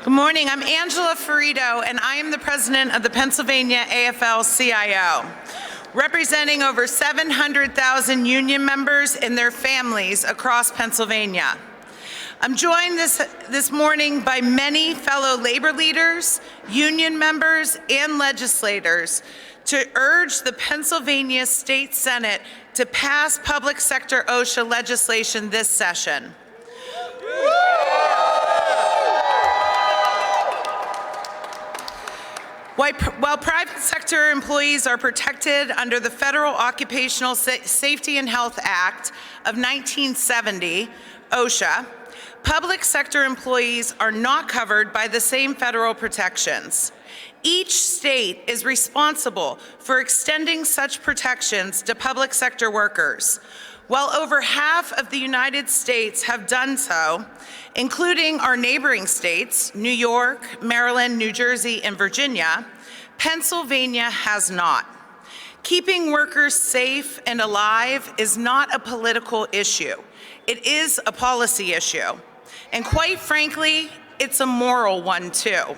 Good morning. I'm Angela Ferrito, and I am the president of the Pennsylvania AFL-CIO, representing over 700,000 union members and their families across Pennsylvania. I'm joined this morning by many fellow labor leaders, union members, and legislators to urge the Pennsylvania State Senate to pass public sector OSHA legislation this session. While private sector employees are protected under the Federal Occupational Safety and Health Act of 1970, OSHA, public sector employees are not covered by the same federal protections. Each state is responsible for extending such protections to public sector workers. While over half of the United States have done so, including our neighboring states, New York, Maryland, New Jersey, and Virginia, Pennsylvania has not. Keeping workers safe and alive is not a political issue. It is a policy issue. And quite frankly, it's a moral one too.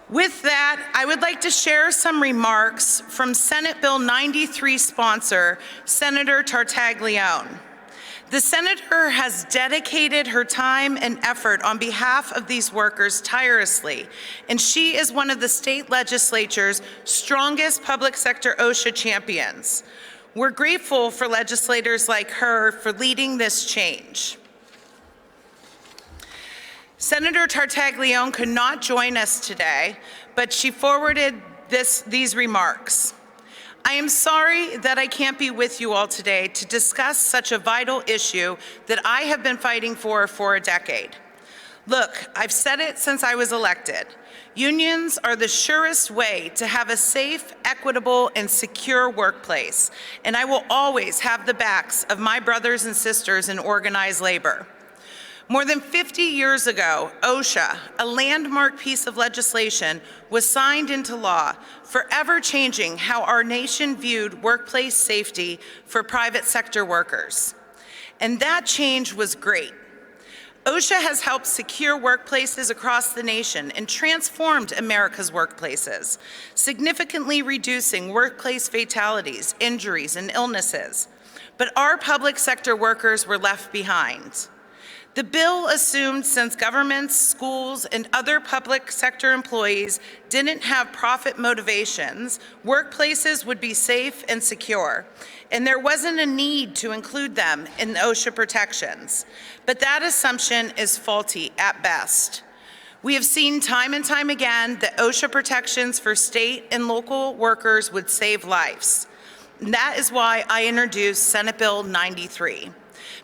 With that, I would like to share some remarks from Senate Bill 93 sponsor, Senator Tartaglione. The senator has dedicated her time and effort on behalf of these workers tirelessly, and she is one of the state legislature's strongest public sector OSHA champions. We're grateful for legislators like her for leading this change. Senator Tartaglione could not join us today, but she forwarded these remarks. I am sorry that I can't be with you all today to discuss such a vital issue that I have been fighting for a decade. Look, I've said it since I was elected. Unions are the surest way to have a safe, equitable, and secure workplace, and I will always have the backs of my brothers and sisters in organized labor. More than 50 years ago, OSHA, a landmark piece of legislation, was signed into law, forever changing how our nation viewed workplace safety for private sector workers. And that change was great. OSHA has helped secure workplaces across the nation and transformed America's workplaces, significantly reducing workplace fatalities, injuries, and illnesses. But our public sector workers were left behind. The bill assumed since governments, schools, and other public sector employees didn't have profit motivations, workplaces would be safe and secure, and there wasn't a need to include them in the OSHA protections. But that assumption is faulty at best. We have seen time and time again that OSHA protections for state and local workers would save lives. And that is why I introduced Senate Bill 93.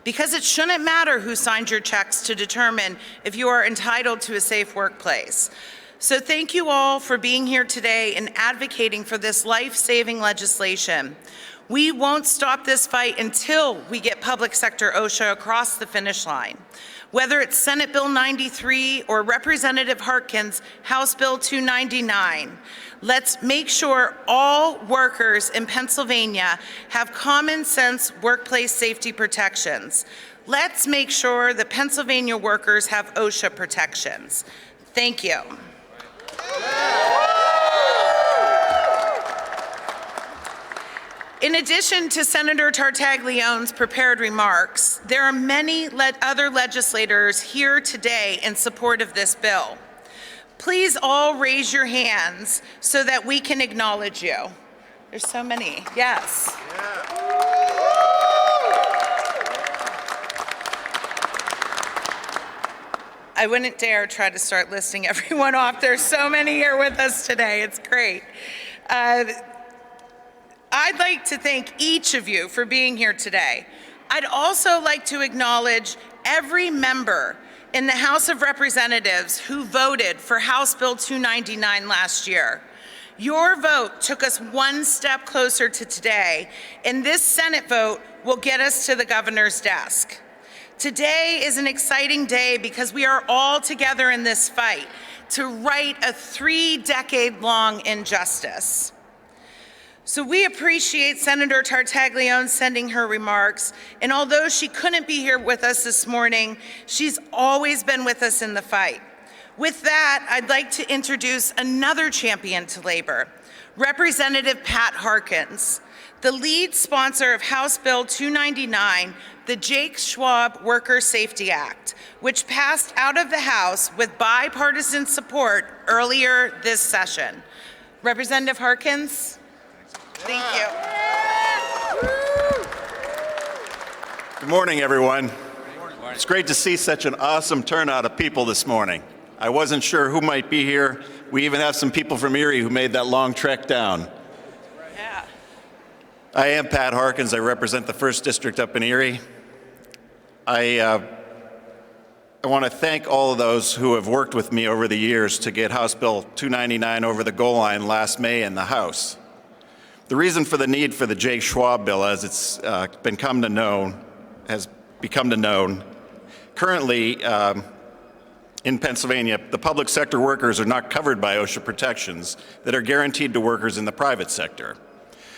Because it shouldn't matter who signed your checks to determine if you are entitled to a safe workplace. So thank you all for being here today and advocating for this life-saving legislation. We won't stop this fight until we get public sector OSHA across the finish line. Whether it's Senate Bill 93 or Representative Harkin's House Bill 299, let's make sure all workers in Pennsylvania have common sense workplace safety protections. Let's make sure that Pennsylvania workers have OSHA protections. Thank you. In addition to Senator Tartaglione's prepared remarks, there are many other legislators here today in support of this bill. Please all raise your hands so that we can acknowledge you. There's so many. Yes. I wouldn't dare try to start listing everyone off. There's so many here with us today. It's great. I'd like to thank each of you for being here today. I'd also like to acknowledge every member in the House of Representatives who voted for House Bill 299 last year. Your vote took us one step closer to today, and this Senate vote will get us to the governor's desk. Today is an exciting day because we are all together in this fight to right a 3-decade-long injustice. So we appreciate Senator Tartaglione sending her remarks, and although she couldn't be here with us this morning, she's always been with us in the fight. With that, I'd like to introduce another champion to labor, Representative Pat Harkins, the lead sponsor of House Bill 299, the Jake Schwab Worker Safety Act, which passed out of the House with bipartisan support earlier this session. Representative Harkins? Thank you. Good morning, everyone. It's great to see such an awesome turnout of people this morning. I wasn't sure who might be here. We even have some people from Erie who made that long trek down. Yeah. I am Pat Harkins. I represent the 1st District up in Erie. I want to thank all of those who have worked with me over the years to get House Bill 299 over the goal line last May in the House. The reason for the need for the Jake Schwab bill, as it's become known, currently in Pennsylvania, the public sector workers are not covered by OSHA protections that are guaranteed to workers in the private sector.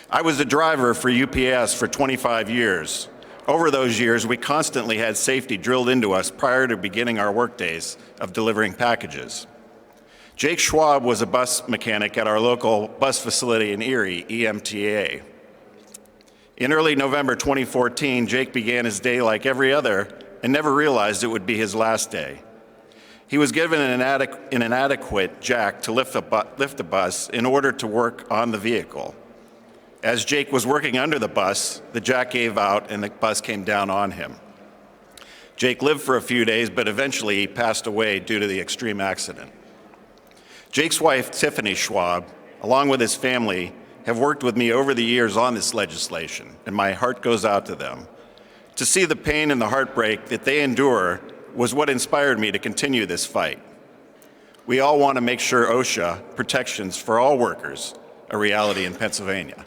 I was a driver for UPS for 25 years. Over those years, we constantly had safety drilled into us prior to beginning our workdays of delivering packages. Jake Schwab was a bus mechanic at our local bus facility in Erie, EMTA. In early November 2014, Jake began his day like every other and never realized it would be his last day. He was given an inadequate jack to lift the bus in order to work on the vehicle. As Jake was working under the bus, the jack gave out and the bus came down on him. Jake lived for a few days, but eventually he passed away due to the extreme accident. Jake's wife, Tiffany Schwab, along with his family, have worked with me over the years on this legislation, and my heart goes out to them. To see the pain and the heartbreak that they endure was what inspired me to continue this fight. We all want to make sure OSHA protections for all workers are a reality in Pennsylvania.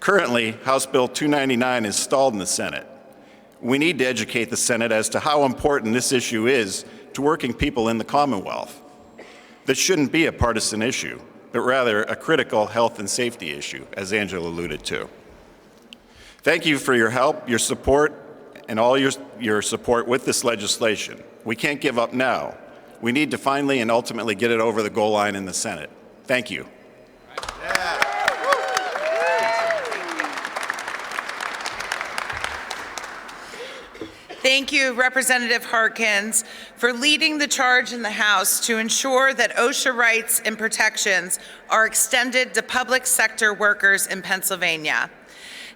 Currently, House Bill 299 is stalled in the Senate. We need to educate the Senate as to how important this issue is to working people in the Commonwealth. This shouldn't be a partisan issue, but rather a critical health and safety issue, as Angela alluded to. Thank you for your help, your support, and all your support with this legislation. We can't give up now. We need to finally and ultimately get it over the goal line in the Senate. Thank you. Thank you, Representative Harkins, for leading the charge in the House to ensure that OSHA rights and protections are extended to public sector workers in Pennsylvania.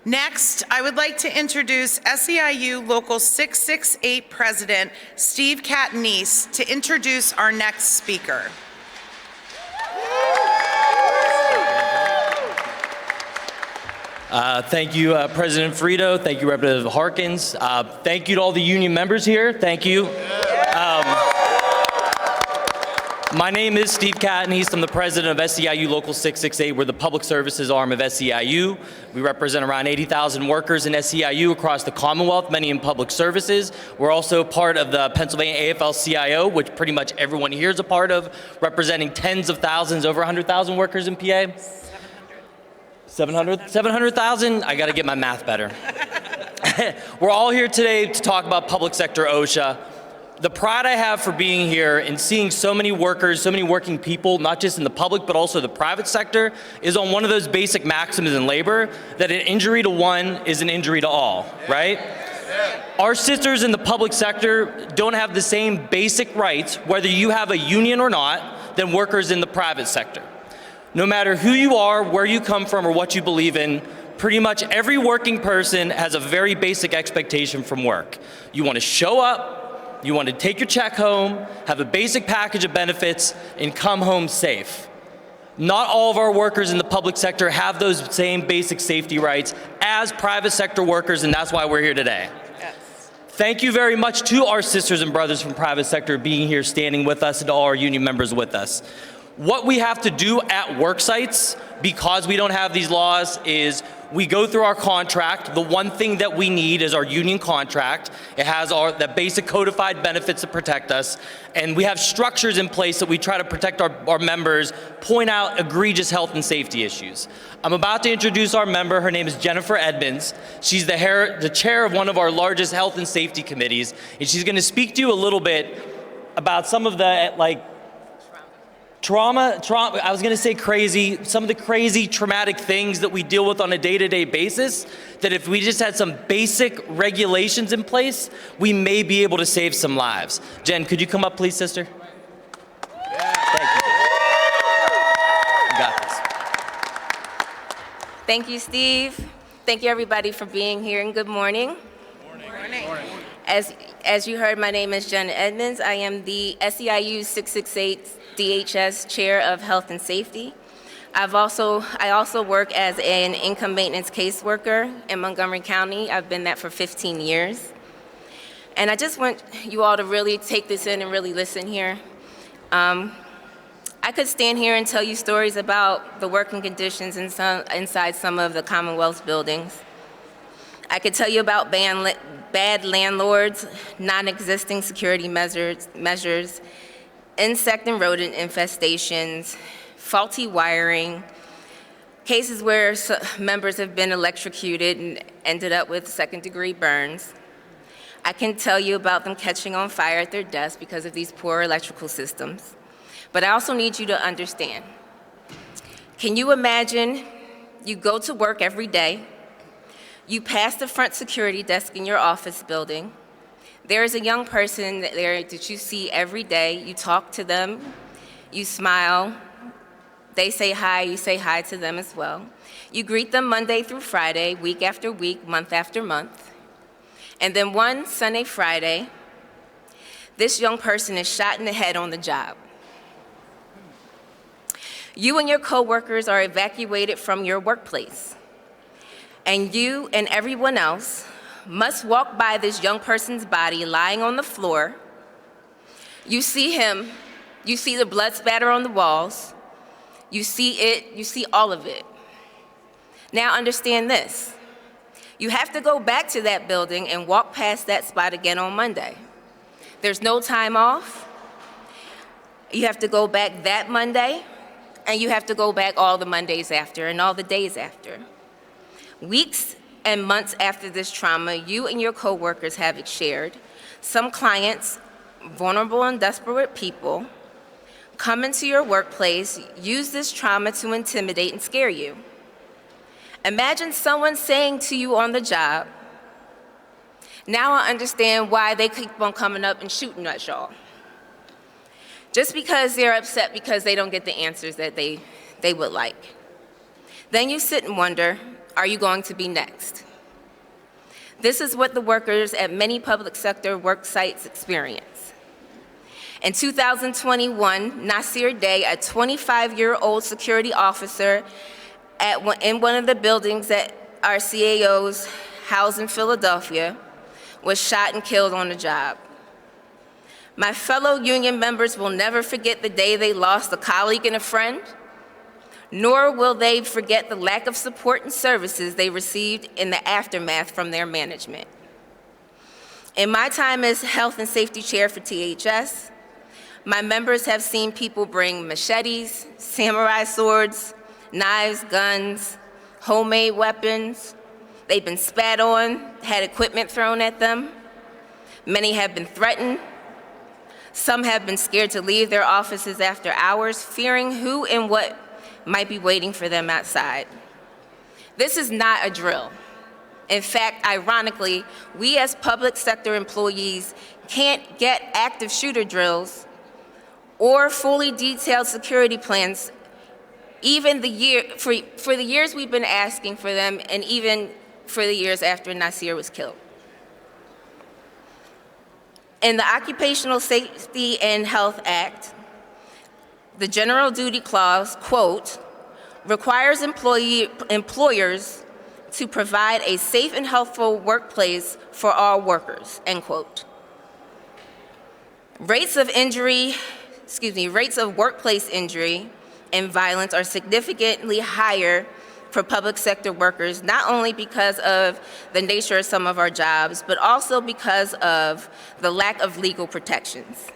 Next, I would like to introduce SEIU Local 668 President Steve Catanese to introduce our next speaker. Thank you, President Frito. Thank you, Representative Harkins. Thank you to all the union members here. Thank you. My name is Steve Catanese. I'm the president of SEIU Local 668. We're the public services arm of SEIU. We represent around 80,000 workers in SEIU across the Commonwealth, many in public services. We're also part of the Pennsylvania AFL-CIO, which pretty much everyone here is a part of, representing tens of thousands, over 100,000 workers in PA. 700,000? I got to get my math better. We're all here today to talk about public sector OSHA. The pride I have for being here and seeing so many workers, so many working people, not just in the public but also the private sector, is on one of those basic maxims in labor that an injury to one is an injury to all, right? Our sisters in the public sector don't have the same basic rights, whether you have a union or not, than workers in the private sector. No matter who you are, where you come from, or what you believe in, pretty much every working person has a very basic expectation from work. You want to show up, you want to take your check home, have a basic package of benefits, and come home safe. Not all of our workers in the public sector have those same basic safety rights as private sector workers, and that's why we're here today. Yes. Thank you very much to our sisters and brothers from private sector being here, standing with us, and to all our union members with us. What we have to do at work sites, because we don't have these laws, is we go through our contract. The one thing that we need is our union contract. It has the basic codified benefits that protect us, and we have structures in place that we try to protect our members, point out egregious health and safety issues. I'm about to introduce our member. Her name is Jennifer Edmonds. She's the chair of one of our largest health and safety committees, and she's going to speak to you a little bit about some of the trauma, I was gonna say crazy, some of the crazy traumatic things that we deal with on a day-to-day basis, that if we just had some basic regulations in place, we may be able to save some lives. Jen, could you come up please, sister? Thank you. You got this. Thank you, Steve. Thank you, everybody, for being here, and good morning. Morning. As you heard, my name is Jen Edmonds. I am the SEIU 668 DHS Chair of Health and Safety. I also work as an income maintenance caseworker in Montgomery County. I've been that for 15 years. And I just want you all to really take this in and really listen here. I could stand here and tell you stories about the working conditions inside some of the Commonwealth buildings. I could tell you about bad landlords, non-existing security measures, insect and rodent infestations, faulty wiring, cases where members have been electrocuted and ended up with second-degree burns. I can tell you about them catching on fire at their desk because of these poor electrical systems. But I also need you to understand. Can you imagine you go to work every day, you pass the front security desk in your office building, there is a young person there that you see every day, you talk to them, you smile, they say hi, you say hi to them as well. You greet them Monday through Friday, week after week, month after month. And then one Sunday, Friday, this young person is shot in the head on the job. You and your coworkers are evacuated from your workplace. And you and everyone else must walk by this young person's body lying on the floor. You see him, you see the blood spatter on the walls, you see all of it. Now understand this. You have to go back to that building and walk past that spot again on Monday. There's no time off. You have to go back that Monday, and you have to go back all the Mondays after and all the days after. Weeks and months after this trauma you and your coworkers have shared, some clients, vulnerable and desperate people, come into your workplace, use this trauma to intimidate and scare you. Imagine someone saying to you on the job, "Now I understand why they keep on coming up and shooting at y'all." Just because they're upset because they don't get the answers that they would like. Then you sit and wonder, are you going to be next? This is what the workers at many public sector work sites experience. In 2021, Nasir Day, a 25-year-old security officer in one of the buildings that our CAOs house in Philadelphia, was shot and killed on the job. My fellow union members will never forget the day they lost a colleague and a friend, nor will they forget the lack of support and services they received in the aftermath from their management. In my time as Health and Safety Chair for THS, my members have seen people bring machetes, samurai swords, knives, guns, homemade weapons. They've been spat on, had equipment thrown at them. Many have been threatened. Some have been scared to leave their offices after hours, fearing who and what might be waiting for them outside. This is not a drill. In fact, ironically, we as public sector employees can't get active shooter drills or fully detailed security plans even for the years we've been asking for them, and even for the years after Nasir was killed. In the Occupational Safety and Health Act, the General Duty Clause, quote, requires employers to provide a safe and healthful workplace for all workers, end quote. Rates of injury rates of workplace injury and violence are significantly higher for public sector workers, not only because of the nature of some of our jobs, but also because of the lack of legal protections.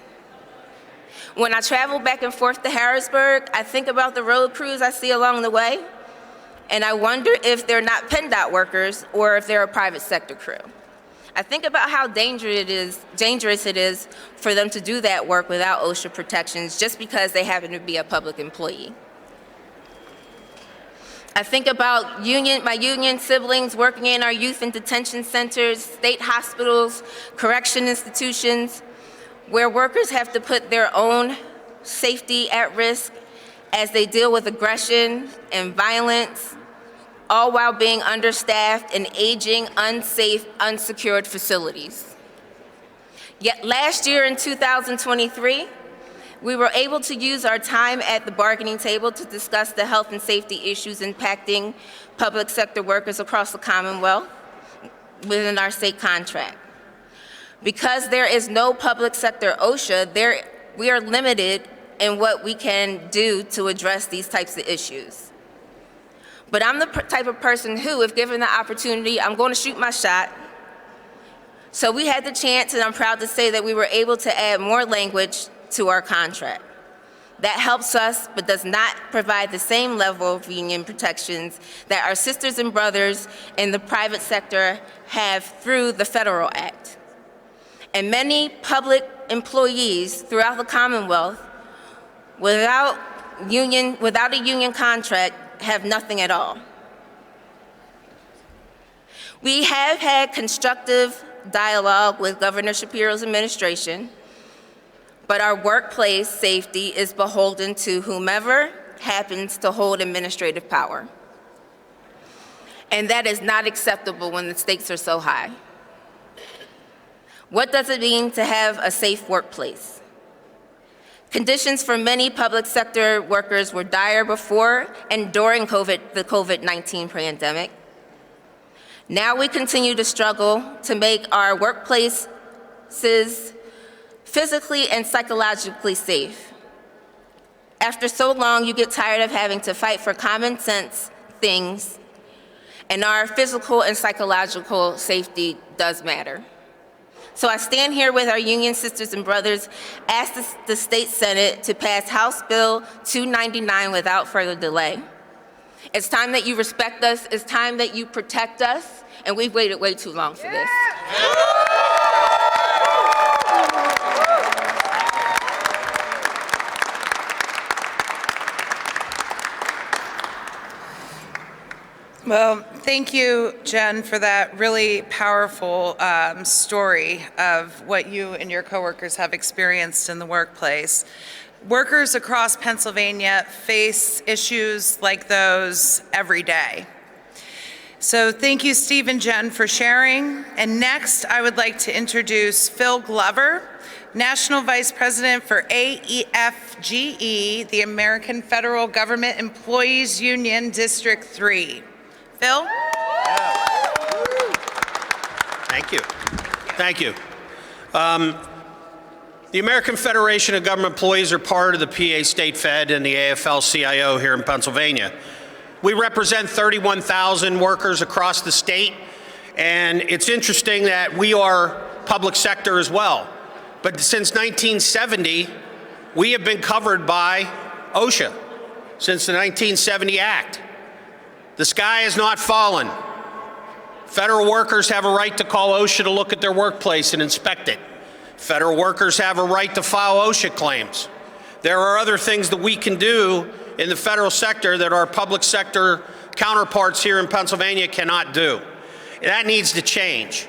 When I travel back and forth to Harrisburg, I think about the road crews I see along the way, and I wonder if they're not PennDOT workers or if they're a private sector crew. I think about how dangerous it is for them to do that work without OSHA protections just because they happen to be a public employee. I think about my union siblings working in our youth and detention centers, state hospitals, correction institutions, where workers have to put their own safety at risk as they deal with aggression and violence, all while being understaffed in aging, unsafe, unsecured facilities. Yet last year in 2023, we were able to use our time at the bargaining table to discuss the health and safety issues impacting public sector workers across the Commonwealth within our state contract. Because there is no public sector OSHA, we are limited in what we can do to address these types of issues. But I'm the type of person who, if given the opportunity, I'm going to shoot my shot. So we had the chance, and I'm proud to say that we were able to add more language to our contract. That helps us, but does not provide the same level of union protections that our sisters and brothers in the private sector have through the Federal Act. And many public employees throughout the Commonwealth, without a union contract, have nothing at all. We have had constructive dialogue with Governor Shapiro's administration, but our workplace safety is beholden to whomever happens to hold administrative power. And that is not acceptable when the stakes are so high. What does it mean to have a safe workplace? Conditions for many public sector workers were dire before and during the COVID-19 pandemic. Now we continue to struggle to make our workplaces physically and psychologically safe. After so long, you get tired of having to fight for common sense things, and our physical and psychological safety does matter. So I stand here with our union sisters and brothers, ask the State Senate to pass House Bill 299 without further delay. It's time that you respect us, it's time that you protect us, and we've waited way too long for this. Well, thank you, Jen, for that really powerful story of what you and your coworkers have experienced in the workplace. Workers across Pennsylvania face issues like those every day. So thank you, Steve and Jen, for sharing. And next, I would like to introduce Phil Glover, National Vice President for AFGE, the American Federal Government Employees Union, District 3. Phil? Thank you. Thank you. The American Federation of Government Employees are part of the PA State Fed and the AFL-CIO here in Pennsylvania. We represent 31,000 workers across the state, and it's interesting that we are public sector as well. But since 1970, we have been covered by OSHA, since the 1970 Act. The sky has not fallen. Federal workers have a right to call OSHA to look at their workplace and inspect it. Federal workers have a right to file OSHA claims. There are other things that we can do in the federal sector that our public sector counterparts here in Pennsylvania cannot do. That needs to change.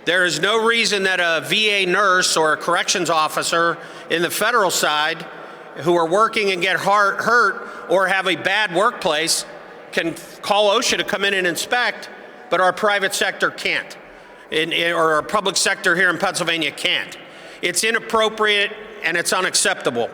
There is no reason that a VA nurse or a corrections officer in the federal side who are working and get hurt or have a bad workplace can call OSHA to come in and inspect, but our private sector can't, or our public sector here in Pennsylvania can't. It's inappropriate and it's unacceptable.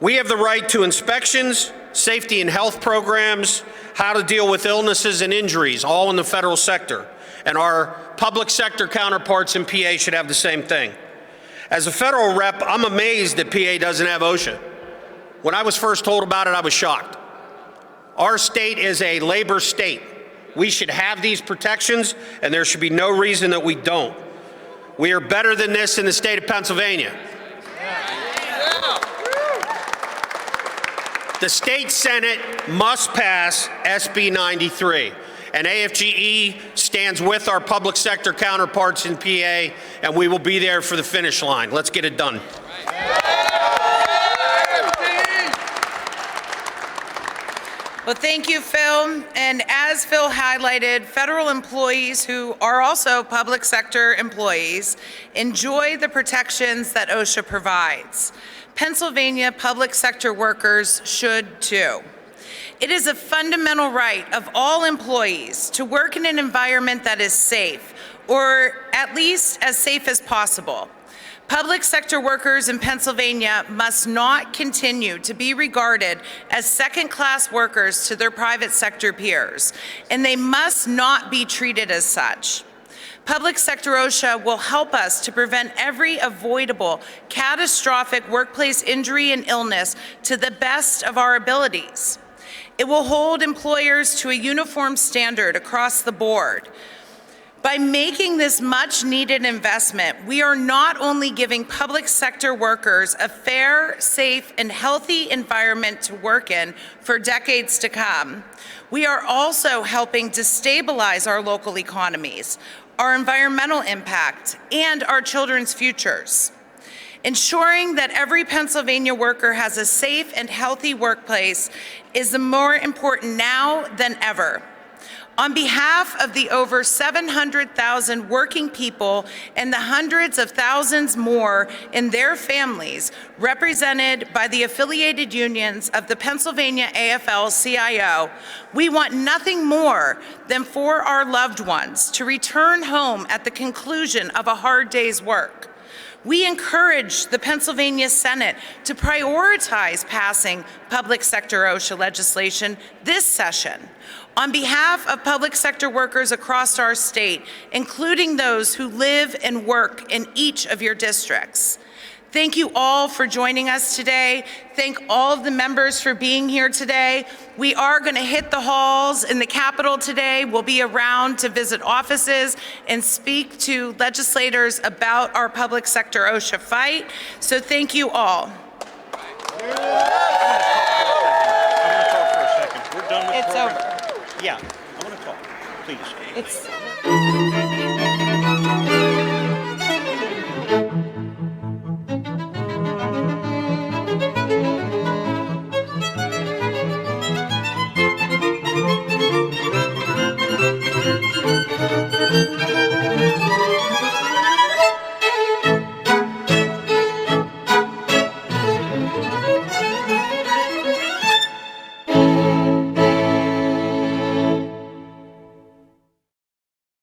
We have the right to inspections, safety and health programs, how to deal with illnesses and injuries, all in the federal sector. And our public sector counterparts in PA should have the same thing. As a federal rep, I'm amazed that PA doesn't have OSHA. When I was first told about it, I was shocked. Our state is a labor state. We should have these protections, and there should be no reason that we don't. We are better than this in the state of Pennsylvania. The state Senate must pass SB 93, and AFGE stands with our public sector counterparts in PA, and we will be there for the finish line. Let's get it done. Well, thank you, Phil. And as Phil highlighted, federal employees who are also public sector employees enjoy the protections that OSHA provides. Pennsylvania public sector workers should too. It is a fundamental right of all employees to work in an environment that is safe, or at least as safe as possible. Public sector workers in Pennsylvania must not continue to be regarded as second-class workers to their private sector peers, and they must not be treated as such. Public sector OSHA will help us to prevent every avoidable, catastrophic workplace injury and illness to the best of our abilities. It will hold employers to a uniform standard across the board. By making this much-needed investment, we are not only giving public sector workers a fair, safe, and healthy environment to work in for decades to come, we are also helping to stabilize our local economies, our environmental impact, and our children's futures. Ensuring that every Pennsylvania worker has a safe and healthy workplace is more important now than ever. On behalf of the over 700,000 working people and the hundreds of thousands more in their families represented by the affiliated unions of the Pennsylvania AFL-CIO, we want nothing more than for our loved ones to return home at the conclusion of a hard day's work. We encourage the Pennsylvania Senate to prioritize passing public sector OSHA legislation this session. On behalf of public sector workers across our state, including those who live and work in each of your districts. Thank you all for joining us today. Thank all of the members for being here today. We are going to hit the halls in the Capitol today. We'll be around to visit offices and speak to legislators about our public sector OSHA fight. So thank you all. I want to talk for a second. We're done with It's program. over. Yeah, I want to talk, please. It's